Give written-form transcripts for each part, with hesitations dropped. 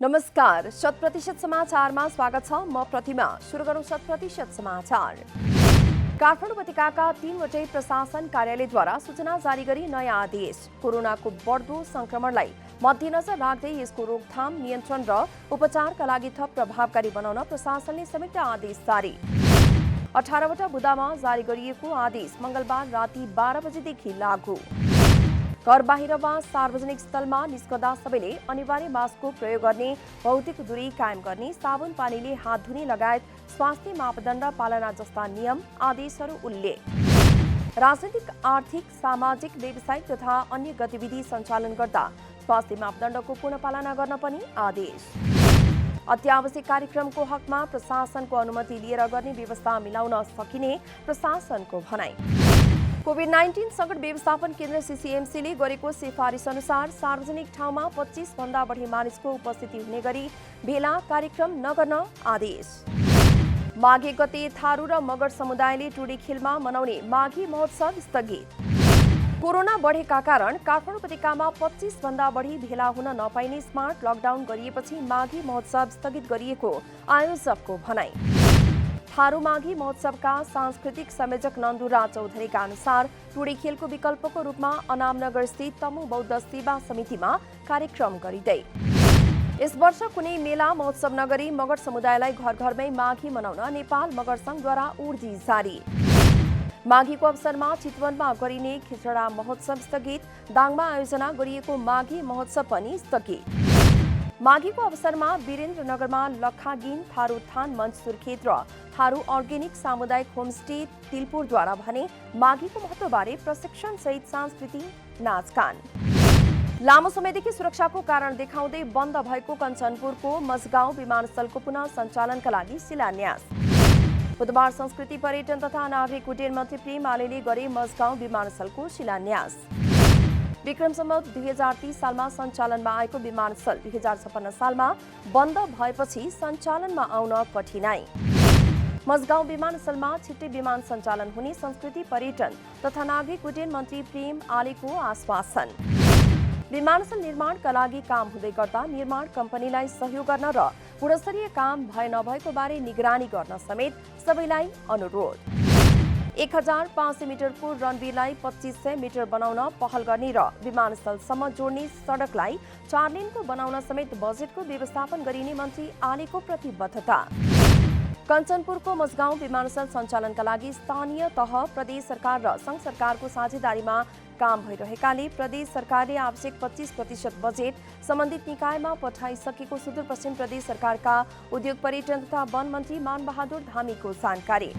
नमस्कार, 100% समाचारमा स्वागत छ। म प्रतिमा। सुरु गरौँ 100% समाचार। काठमाडौँ उपत्यकाका 3वटै प्रशासन कार्यालयद्वारा सूचना जारी गरी नयाँ आदेश। कोरोनाको बढ्दो संक्रमणलाई मध्यनजर राख्दै यसको रोकथाम, नियन्त्रण र उपचारका लागि थप प्रभावकारी बनाउन प्रशासनले संयुक्त आदेश जारी। 18वटा बुँदामा जारी गरिएको आदेश मंगलबार राति 12 बजेदेखि लागू। घर बाहिर वा सार्वजनिक स्थलमा निस्कँदा सबैले अनिवार्य मास्कको प्रयोग गर्ने, भौतिक दूरी कायम गर्ने, साबुन पानीले हात धुने लगायत स्वास्थ्य मापदण्ड पालना जस्ता नियम, आदेशहरू उल्लेख। राजनीतिक, आर्थिक, सामाजिक, व्यावसायिक तथा अन्य गतिविधि सञ्चालन गर्दा स्वास्थ्य मापदण्डको पूर्ण पालना गर्न पनि आदेश। अत्यावश्यक कार्यक्रमको हकमा प्रशासनको अनुमति लिएर गर्ने व्यवस्था मिलाउन सकिने प्रशासनको भनाई। कोभिड-19 संकट व्यवस्थापन केन्द्र सीसीएमसीले गरेको सिफारिस अनुसार सार्वजनिक ठाउँमा 25 भन्दा बढी मानिसको उपस्थिति हुने गरी भेला कार्यक्रम नगर्न आदेश। माघे गते थारू र मगर समुदायले टुडी खेलमा मनाउने माघी महोत्सव स्थगित। कोरोना बढेका कारण काठमाडौँ उपत्यकामा 25 भन्दा बढी भेला हुन नपाइने स्मार्ट लकडाउन गरिएपछि माघी महोत्सव स्थगित गरिएको आयोजकको भनाई। थारू माघी महोत्सवका सांस्कृतिक संयोजक नन्दुराज चौधरीका अनुसार टुडी खेलको विकल्पको रूपमा अनामनगर स्थित तमु बौद्ध सेवा समितिमा कार्यक्रम गरिँदै। यस वर्ष कुनै मेला महोत्सव नगरी मगर समुदायलाई घर घरमै माघी मनाउन नेपाल मगर संघद्वारा उर्जी जारी। माघीको अवसरमा चितवनमा गरिने खिचडा महोत्सव स्थगित। दाङमा आयोजना गरिएको माघी महोत्सव पनि स्थगित। माघीको अवसरमा वीरेन्द्रनगरमा लखागिन थारू थान मञ्च सुर्खेत र थारू अर्गेनिक सामुदायिक होमस्टे तिलपुरद्वारा भने माघीको महत्त्वबारे प्रशिक्षण सहित सांस्कृतिक नाचगान। लामो समयदेखि सुरक्षाको कारण देखाउँदै बन्द भएको कञ्चनपुरको मजगाउँ विमानस्थलको पुनः सञ्चालनका लागि शिलान्यास। बुधबार संस्कृति पर्यटन तथा नागरिक उड्डयन मन्त्री प्रेम आलेले गरे मजगाउँ विमानस्थलको शिलान्यास। विक्रम सम्वत 2030 सालमा सञ्चालनमा आएको विमानस्थल 2056 सालमा बन्द भएपछि सञ्चालनमा आउन कठिनाई। मजगाउँ विमानस्थलमा छिट्टै विमान सञ्चालन हुने संस्कृति पर्यटन तथा नागरिक उड्डयन मन्त्री प्रेम आलेको आश्वासन। विमानस्थल निर्माणका लागि काम हुँदै गर्दा निर्माण कम्पनीलाई सहयोग गर्न र गुणस्तरीय काम भए नभएको बारे निगरानी गर्न समेत सबैलाई अनुरोध। 1500 मिटरको रनवेलाई 2500 मिटर बनाउन पहल गर्ने र विमानस्थलसम्म जोड्ने सडकलाई 4 लेनको बनाउन समेत बजेटको व्यवस्थापन गरिने मन्त्री आलेको प्रतिबद्धता। कञ्चनपुरको मजगाउँ विमानस्थल सञ्चालनका लागि स्थानीय तह, प्रदेश सरकार र संघ सरकारको साझेदारीमा काम भइरहेकाले प्रदेश सरकारले आवश्यक 25% बजेट सम्बन्धित निकायमा पठाइसकेको सुदूरपश्चिम प्रदेश सरकारका उद्योग पर्यटन तथा वन मन्त्री मानबहादुर धामीको जानकारी।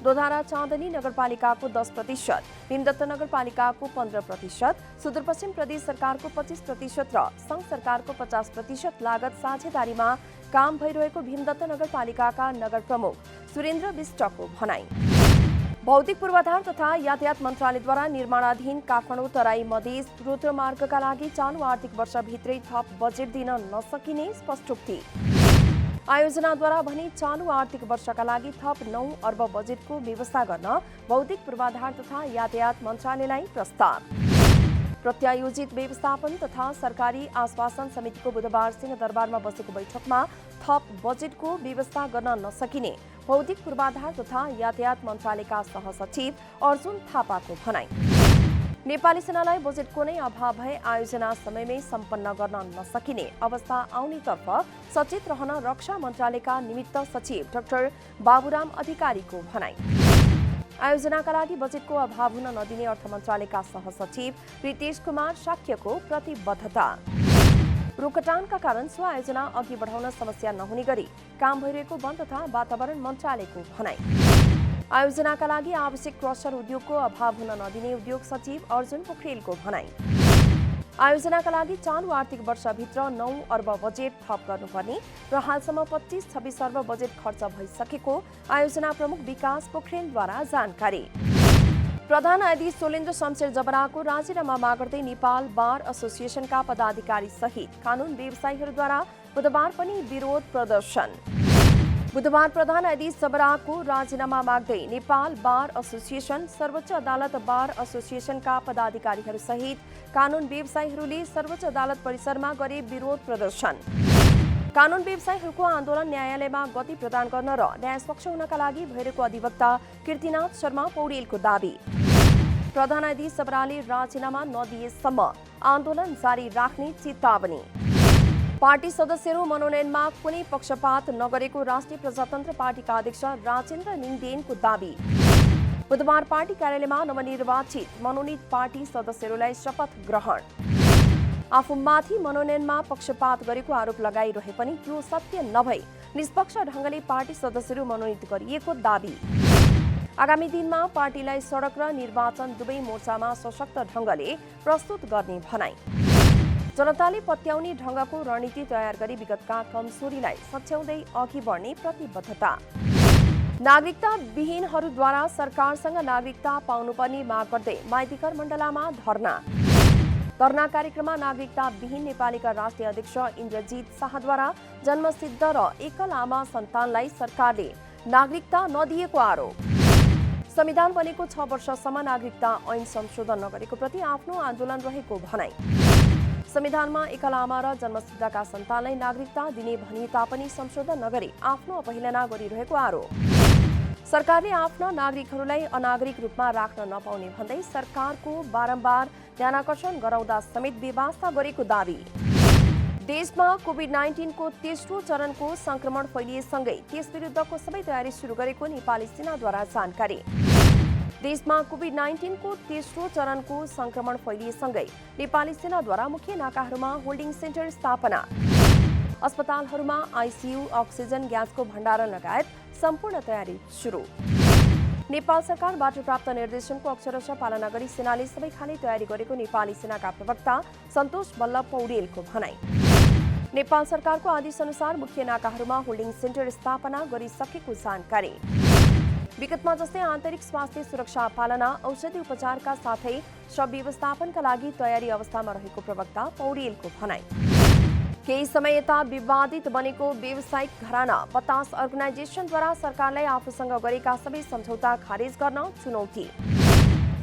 दोधारा चाँदनी नगरपालिकाको 10%, भीमदत्त नगरपालिकाको 15%, सुदूरपश्चिम प्रदेश सरकारको 25% र संघ सरकारको 50% लागत साझेदारीमा काम भइरहेको भीमदत्त नगरपालिकाका नगर प्रमुख सुरेन्द्र विष्टको भनाई। भौतिक पूर्वाधार तथा यातायात मन्त्रालयद्वारा निर्माणाधीन काठमाडौँ तराई मधेस द्रुत मार्गका लागि चालु आर्थिक वर्षभित्रै थप बजेट दिन नसकिने स्पष्टोक्ति। आयोजनाद्वारा भने चालु आर्थिक वर्षका लागि थप 9 अर्ब बजेटको व्यवस्था गर्न भौतिक पूर्वाधार तथा यातायात मन्त्रालयलाई प्रस्ताव। प्रत्यायोजित व्यवस्थापन तथा सरकारी आश्वासन समितिको बुधबार सिंहदरबारमा बसेको बैठकमा थप बजेटको व्यवस्था गर्न नसकिने भौतिक पूर्वाधार तथा यातायात मन्त्रालयका सहसचिव अर्जुन थापाको भनाई। नेपाली सेनालाई बजेटको नै अभाव भए आयोजना समयमै सम्पन्न गर्न नसकिने अवस्था आउनेतर्फ सचेत रहन रक्षा मन्त्रालयका निमित्त सचिव डाक्टर बाबुराम अधिकारीको भनाई। आयोजनाका लागि बजेटको अभाव हुन नदिने अर्थ मन्त्रालयका सहसचिव रितेश कुमार शाक्यको प्रतिबद्धता। रोकटानका कारण स्व आयोजना अघि बढाउन समस्या नहुने गरी काम भइरहेको वन तथा वातावरण मन्त्रालयको भनाई। आयोजनाका लागि आवश्यक क्रसर उद्योगको अभाव हुन नदिने उद्योग सचिव अर्जुन पोखरेलको भनाई। आयोजनाका लागि चालु आर्थिक वर्षभित्र 9 अर्ब बजेट थप गर्नुपर्ने र हालसम्म 25-26 अर्ब बजेट खर्च भइसकेको आयोजना प्रमुख विकास पोखरेलद्वारा जानकारी। प्रधान न्यायाधीश सोलेन्द्र शमशेर जबराको राजीनामा माग गर्दै नेपाल बार एसोसिएसनका पदाधिकारी सहित कानून व्यवसायीहरूद्वारा बुधबार पनि विरोध प्रदर्शन। बुधबार प्रधान न्यायाधीश जबराको राजीनामा माग्दै नेपाल बार एसोसिएसन, सर्वोच्च अदालत बार एसोसिएसनका पदाधिकारीहरू सहित कानून व्यवसायीहरूले सर्वोच्च अदालत परिसरमा गरे विरोध प्रदर्शन। कानुन व्यवसायीहरूको आन्दोलन न्यायालयमा गति प्रदान गर्न र न्यायपक्ष हुनका लागि भैरवको अधिवक्ता कीर्तिनाथ शर्मा पौडेलको दाबी। प्रधान न्यायाधीश सबराले राजीनामा नदिएसम्म आन्दोलन जारी राख्ने चेतावनी। पार्टी सदस्यहरू मनोनयनमा कुनै पक्षपात नगरेको राष्ट्रिय प्रजातन्त्र पार्टीका अध्यक्ष राजेन्द्र निङदेनको दाबी। बुधबार पार्टी कार्यालयमा नवनिर्वाचित मनोनित पार्टी सदस्यहरूलाई शपथ ग्रहण। आफूमाथि मनोनयनमा पक्षपात गरेको आरोप लगाइरहे पनि त्यो सत्य नभई निष्पक्ष ढंगले पार्टी सदस्यहरू मनोनित गरिएको दाबी। आगामी दिनमा पार्टीलाई सडक र निर्वाचन दुवै मोर्चामा सशक्त ढंगले प्रस्तुत गर्ने भनाई। जनताले पत्याउने ढंगको रणनीति तयार गरी विगतका कमजोरीलाई सच्याउँदै अघि बढ्ने प्रतिबद्धता। नागरिकता विहीनहरूद्वारा सरकारसँग नागरिकता पाउनुपर्ने माग गर्दै माइतीघर मण्डलामा धरना। धरना कार्यक्रममा नागरिकता विहीन नेपालीका राष्ट्रिय अध्यक्ष इन्द्रजित शाहद्वारा जन्मसिद्ध र एकल आमा सन्तानलाई सरकारले नागरिकता नदिएको आरोप। संविधान बनेको 6 वर्षसम्म नागरिकता ऐन संशोधन नगरेको प्रति आफ्नो आन्दोलन रहेको भनाई। संविधानमा एकल आमा र जन्मसिद्धका सन्तानलाई नागरिकता दिने भनिए तापनि संशोधन नगरी आफ्नो अवहेलना गरिरहेको आरोप। सरकारले आफ्ना नागरिकहरूलाई अनागरिक रूपमा राख्न नपाउने भन्दै सरकारको बारम्बार ध्यानाकर्षण गराउँदा समेत बेवास्ता गरेको दाबी। देशमा कोभिड-19 को तेस्रो चरणको संक्रमण फैलिएसँगै त्यस विरुद्धको सबै तयारी सुरु गरेको नेपाली सेनाद्वारा जानकारी। देशमा कोभिड-19 को तेस्रो चरणको संक्रमण फैलिएसँगै नेपाली सेनाद्वारा मुख्य नाकाहरूमा होल्डिङ सेन्टर स्थापना। अस्पतालहरूमा आइसियु, अक्सिजन ग्यासको भण्डारण लगायत सम्पूर्ण तयारी सुरु। नेपाल सरकारबाट प्राप्त निर्देशनको अक्षरशः पालना गरी सेनाले सबै खाले तयारी गरेको नेपाली सेनाका प्रवक्ता सन्तोष बल्लभ पौडेलको भनाई। नेपाल सरकारको आदेश अनुसार मुख्य नाकाहरूमा होल्डिङ सेन्टर स्थापना गरिसकेको जानकारी। विगतमा जस्तै आन्तरिक स्वास्थ्य सुरक्षा पालना, औषधि उपचारका साथै शव व्यवस्थापनका लागि तयारी अवस्थामा रहेको प्रवक्ता पौडेलको भनाई। केही समय यता विवादित बनेको व्यावसायिक घराना बतास अर्गनाइजेसनद्वारा सरकारलाई आफूसँग गरेका सबै सम्झौता खारेज गर्न चुनौती।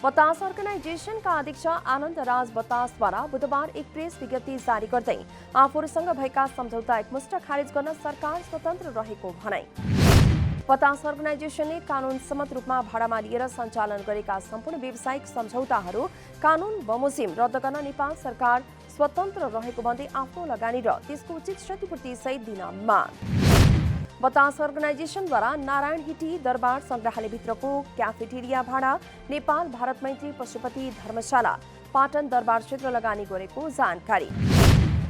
बतास अर्गनाइजेसनका अध्यक्ष आनन्द राज बतासद्वारा बुधबार एक प्रेस विज्ञप्ति जारी गर्दै आफूहरूसँग भएका सम्झौता एकमुष्ट खारेज गर्न सरकार स्वतन्त्र रहेको भनाई। बतास अर्गनाइजेसनले कानून सम्मत रूपमा भाडामा लिएर सञ्चालन गरेका सम्पूर्ण व्यावसायिक सम्झौताहरू कानून बमोजिम रद्द गर्न नेपाल सरकार स्वतन्त्र रहेको भन्दै आफ्नो लगानी र त्यसको उचित क्षतिपूर्ति सहित दिन माग। बतास अर्गनाइजेसनद्वारा नारायण हिटी दरबार संग्रहालयभित्रको क्याफेटेरिया भाडा नेपाल भारत मैत्री पशुपति धर्मशाला पाटन दरबार क्षेत्र लगानी गरेको जानकारी।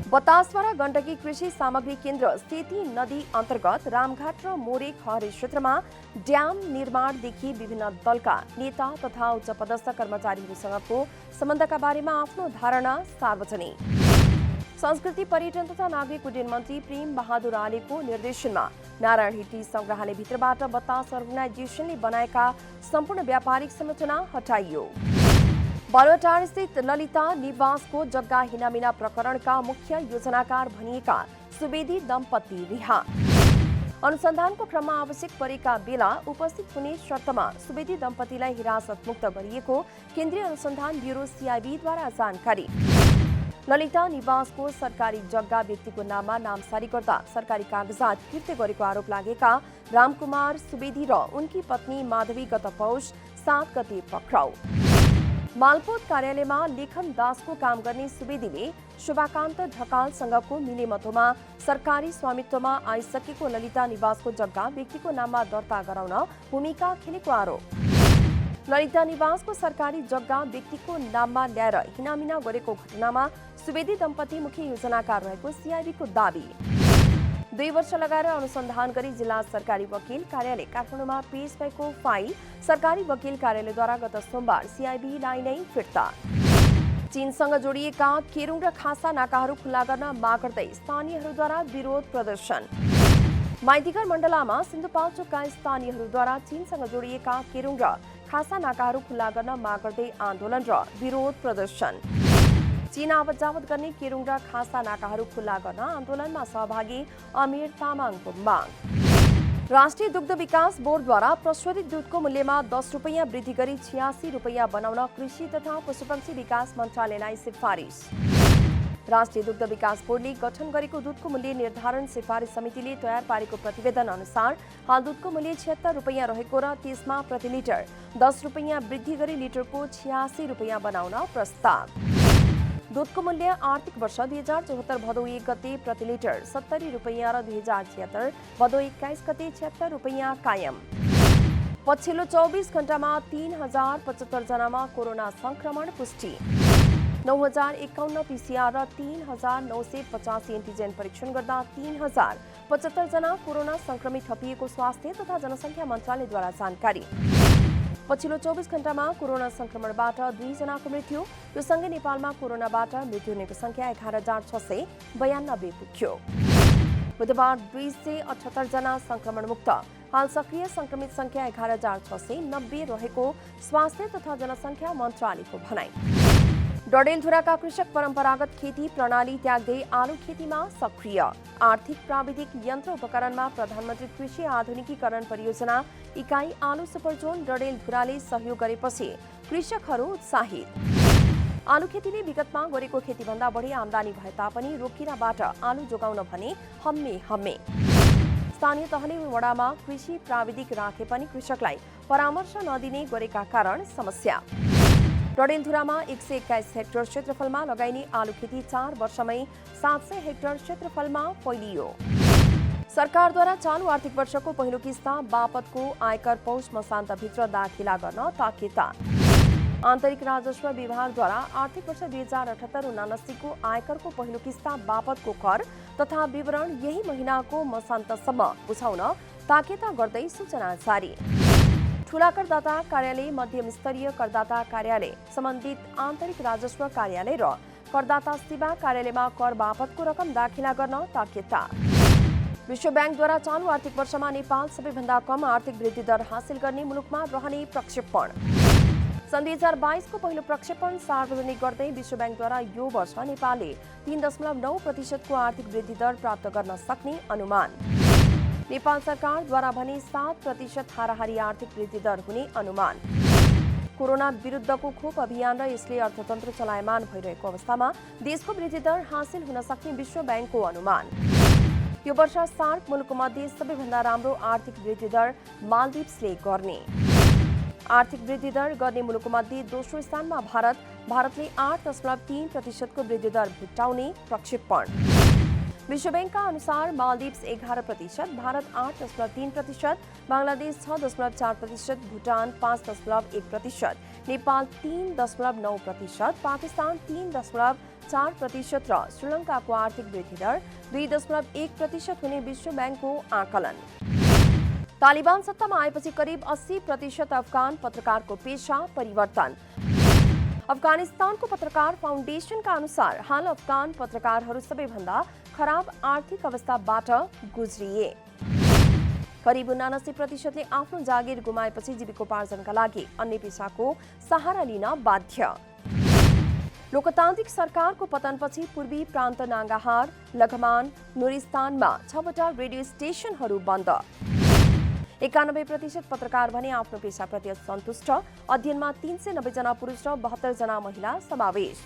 बतासद्वारा गण्डकी कृषि सामग्री केन्द्र सेती नदी अन्तर्गत रामघाट र मोरे खहरे क्षेत्रमा ड्याम निर्माणदेखि विभिन्न दलका नेता तथा उच्च पदस्थ कर्मचारीहरूसँगको सम्बन्धका बारेमा आफ्नो धारणा सार्वजनिक। संस्कृति पर्यटन तथा नागरिक उड्डयन मन्त्री प्रेम बहादुर आलेको निर्देशनमा नारायण हिटी संग्रहालयभित्रबाट बतास अर्गनाइजेसनले बनाएका सम्पूर्ण व्यापारिक संरचना हटाइयो। बालुवाटार स्थित ललिता निवासको जग्गा हिनामिना प्रकरणका मुख्य योजनाकार भनिएका सुवेदी दम्पति रिहा। अनुसन्धानको क्रममा आवश्यक परेका बेला उपस्थित हुने शर्तमा सुवेदी दम्पतिलाई हिरासत मुक्त गरिएको केन्द्रीय अनुसन्धान ब्युरो सिआइबीद्वारा जानकारी। ललिता निवासको सरकारी जग्गा व्यक्तिको नाममा नामसारी गर्दा सरकारी कागजात फिर्ते गरेको आरोप लागेका रामकुमार सुवेदी र उनकी पत्नी माधवी गत पौष 7 गते पक्राउ। मालपोत कार्यालयमा लेखन दासको काम गर्ने सुवेदीले शुभाकान्त ढकालसँगको मिलेमतोमा सरकारी स्वामित्वमा आइसकेको ललिता निवासको जग्गा व्यक्तिको नाममा दर्ता गराउन भूमिका खेलेको आरोप। ललिता निवासको सरकारी जग्गा व्यक्तिको नाममा ल्याएर हिनामिना गरेको घटनामा सुवेदी दम्पति मुख्य योजनाकार रहेको सिआइबीको दाबी। 2 वर्ष लगाएर अनुसन्धान गरी जिल्ला सरकारी वकिल कार्यालय काठमाडौँमा पेश भएको फाइल सरकारी वकिल कार्यालयद्वारा गत सोमबार सिआइबीलाई नै फिर्ता। चीनसँग जोडिएका केरुङ र खासा नाकाहरू खुल्ला गर्न माग गर्दै स्थानीयहरूद्वारा विरोध प्रदर्शन। माइतीघर मण्डलामा सिन्धुपाल्चोकका स्थानीयहरूद्वारा चीनसँग जोडिएका केरुङ र खासा नाकाहरू खुल्ला गर्न माग गर्दै आन्दोलन र विरोध प्रदर्शन। चीन आवत जावत गर्ने केरुङ र खासा नाकाहरू खुल्ला गर्न आन्दोलनमा सहभागी अमीर तामाङको माग। राष्ट्रिय दुग्ध विकास बोर्डद्वारा प्रशोधित दूधको मूल्यमा 10 रुपैयाँ वृद्धि गरी 86 रुपैयाँ बनाउन कृषि तथा पशुपक्षी विकास मन्त्रालयलाई सिफारिस। राष्ट्रिय दुग्ध विकास बोर्डले गठन गरेको दुधको मूल्य निर्धारण सिफारिस समितिले तयार पारेको प्रतिवेदन अनुसार हाल दुधको मूल्य 76 रुपैयाँ रहेको र त्यसमा प्रति लिटर 10 रुपैयाँ वृद्धि गरी लिटरको 86 रुपैयाँ बनाउन प्रस्ताव। दुधको मूल्य आर्थिक वर्ष 2074 भदौ 1 गते प्रति लिटर 70 रुपैयाँ र 2076 भदौ 21 गते 76 रुपैयाँ कायम। पछिल्लो 24 घण्टामा 3075 जनामा कोरोना संक्रमण पुष्टि। 9051 पीसीआर र 3985 एन्टिजेन परीक्षण गर्दा 3075 जना कोरोना संक्रमित थपिएको स्वास्थ्य तथा जनसङ्ख्या मन्त्रालयद्वारा जानकारी। पछिल्लो 24 घण्टामा कोरोना संक्रमणबाट 2 जनाको मृत्यु। यो सँगै नेपालमा कोरोनाबाट मृत्यु हुनेको संख्या 11,692 पुग्यो। बुधबार 278 जना संक्रमण मुक्त। हाल सक्रिय संक्रमित संख्या 11,690 रहेको स्वास्थ्य तथा जनसङ्ख्या मन्त्रालयको भनाइ। डडेलधुराका कृषक परम्परागत खेती प्रणाली त्याग्दै आलु खेतीमा सक्रिय। आर्थिक प्राविधिक यन्त्र उपकरणमा प्रधानमन्त्री कृषि आधुनिकीकरण परियोजना इकाइ आलु सुपरजोन डडेलधुराले सहयोग गरेपछि कृषकहरू उत्साहित। आलु खेतीले विगतमा गरेको खेतीभन्दा बढी आमदानी भए तापनि रोकिराबाट आलु जोगाउन भने हम्मे। स्थानीय तहले वडामा कृषि प्राविधिक राखे पनि कृषकलाई परामर्श नदिने गरेका कारण समस्या। डडेलधुरामा 121 हेक्टर क्षेत्रफलमा लगाइने आलु खेती 4 वर्षमै 700 हेक्टर क्षेत्रफलमा फैलियो। सरकारद्वारा चालू आर्थिक वर्षको पहिलो किस्ता बापतको आयकर पौष मसान्तभित्र दाखिला गर्न ताकेता। आन्तरिक राजस्व विभागद्वारा आर्थिक वर्ष 2078-79 को आयकरको पहिलो किस्ता बापतको कर तथा विवरण यही महिनाको मसान्तसम्म बुझाउन ताकेता गर्दै सूचना जारी। ठूला करदाता कार्यालय, मध्यम स्तरीय करदाता कार्यालय, सम्बन्धित आन्तरिक राजस्व कार्यालय र करदाता सेवा कार्यालयमा कर बापतको रकम दाखिला गर्न ताकेता। विश्व ब्याङ्कद्वारा चालू आर्थिक वर्षमा नेपाल सबैभन्दा कम आर्थिक वृद्धि दर हासिल गर्ने मुलुकमा रहने प्रक्षेपण। सन् 2022 को पहिलो प्रक्षेपण सार्वजनिक गर्दै विश्व ब्याङ्कद्वारा यो वर्ष नेपालले 3.9% को आर्थिक वृद्धि दर प्राप्त गर्न सक्ने अनुमान। नेपाल सरकारद्वारा भने 7% हाराहारी आर्थिक वृद्धि दर हुने अनुमान। कोरोना विरुद्धको खोप अभियान र यसले अर्थतन्त्र चलायमान भइरहेको अवस्थामा देशको वृद्धि दर हासिल हुन सक्ने विश्व ब्याङ्कको अनुमान। यो वर्ष सार्क मुलुकमध्ये सबैभन्दा राम्रो आर्थिक वृद्धि दर मालदिप्सले गर्ने। आर्थिक वृद्धि दर गर्ने मुलुकमध्ये दोस्रो स्थानमा भारतले 8.3% को वृद्धि दर भेट्टाउने प्रक्षेपण। विश्व ब्याङ्कका अनुसार मालदिप्स 11%, भारत 8.3%, बङ्गलादेश 6.4%, भुटान 5.1%, नेपाल 3.9%, पाकिस्तान 3.4% र श्रीलङ्काको आर्थिक वृद्धि दर 2.1% हुने विश्व ब्याङ्कको आकलन। तालिबान सत्तामा आएपछि करिब 80% अफगान पत्रकारको पेशा परिवर्तन। अफगानिस्तानको पत्रकार फाउन्डेसनका अनुसार हाल अफगान पत्रकारहरू सबैभन्दा खराब आर्थिक अवस्थाबाट गुज्रिए। करिब 79%ले आफ्नो जागिर गुमाएपछि जीविकोपार्जनका लागि अन्य पेशाको सहारा लिन बाध्य। लोकतान्त्रिक सरकारको पतनपछि पूर्वी प्रान्त नाङ्गाहार, लघमान, नुरिस्तानमा 6वटा रेडियो स्टेशनहरू बन्द। 91% पत्रकार भने आफ्नो पेशाप्रति असन्तुष्ट। अध्ययनमा 390 जना पुरुष र 72 जना महिला समावेश।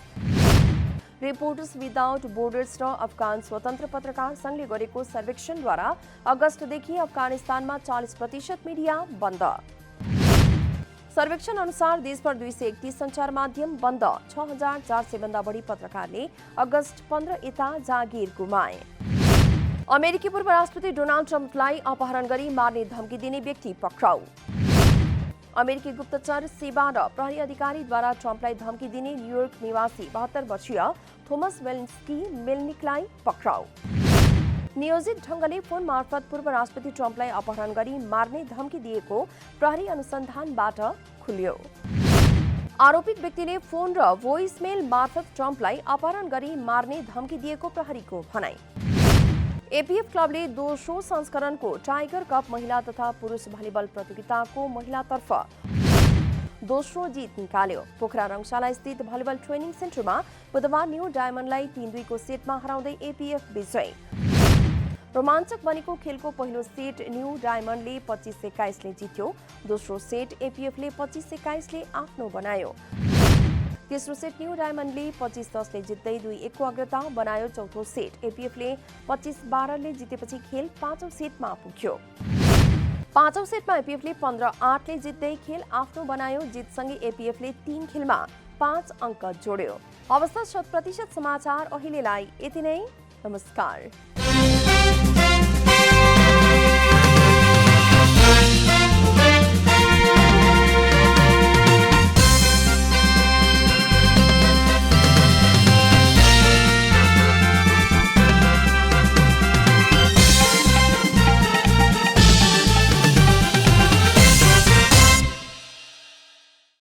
रिपोर्टर्स विदाउट बोर्डर्स र अफगान स्वतन्त्र पत्रकार संघले गरेको सर्वेक्षणद्वारा अगस्तदेखि अफगानिस्तानमा 40% मिडिया बन्द। सर्वेक्षण अनुसार देशभर 231 सञ्चार माध्यम बन्द। 6400 भन्दा बढी पत्रकारले अगस्त 15 यता जागिर गुमाए। अमेरिकी पूर्व राष्ट्रपति डोनाल्ड ट्रम्पलाई अपहरण गरी मार्ने धम्की दिने व्यक्ति पक्राउ। अमेरिकी गुप्तचर सेवा र प्रहरी अधिकारीद्वारा ट्रम्पलाई धम्की दिने न्युयोर्क निवासी 72 वर्षीय थोमस वेलिन्स्की मेल्निकलाई पक्राउ। नियोजित ढङ्गले फोन मार्फत पूर्व राष्ट्रपति ट्रम्पलाई अपहरण गरी मार्ने धम्की दिएको प्रहरी अनुसन्धानबाट खुल्यो। आरोपित व्यक्तिले फोन र भोइसमेल मार्फत ट्रम्पलाई अपहरण गरी मार्ने धम्की दिएको प्रहरीको भनाइ। एपीएफ क्लबले दोस्रो संस्करणको टाइगर कप महिला तथा पुरुष भलिबल प्रतियोगिताको महिलातर्फ दोस्रो जित निकाल्यो। पोखरा रङशाला स्थित भलिबल ट्रेनिङ सेन्टरमा बुधबार न्यू डायमन्डलाई 3-2 को सेटमा हराउँदै एपीएफ विजयी। रोमाञ्चक बनेको खेलको पहिलो सेट न्यू डायमन्डले 25-21 ले जित्यो। दोस्रो सेट एपीएफले 25-21 ले आफ्नो बनायो। तेस्रो सेट न्यू डायमन्डले 25-10 जित्दै 2-1 को अग्रता बनायो। चौथो सेट एपीएफले 25-12 ले जितेपछि खेल पाँचौं सेटमा पुग्यो। पाँचौं सेटमा एपीएफले 15-8 ले जित्दै खेल आफ्नो बनायो। जितसँगै एपीएफले 3 खेलमा 5 अङ्क जोड्यो। अवस्था 100% समाचार अहिलेलाई यति नै। नमस्कार।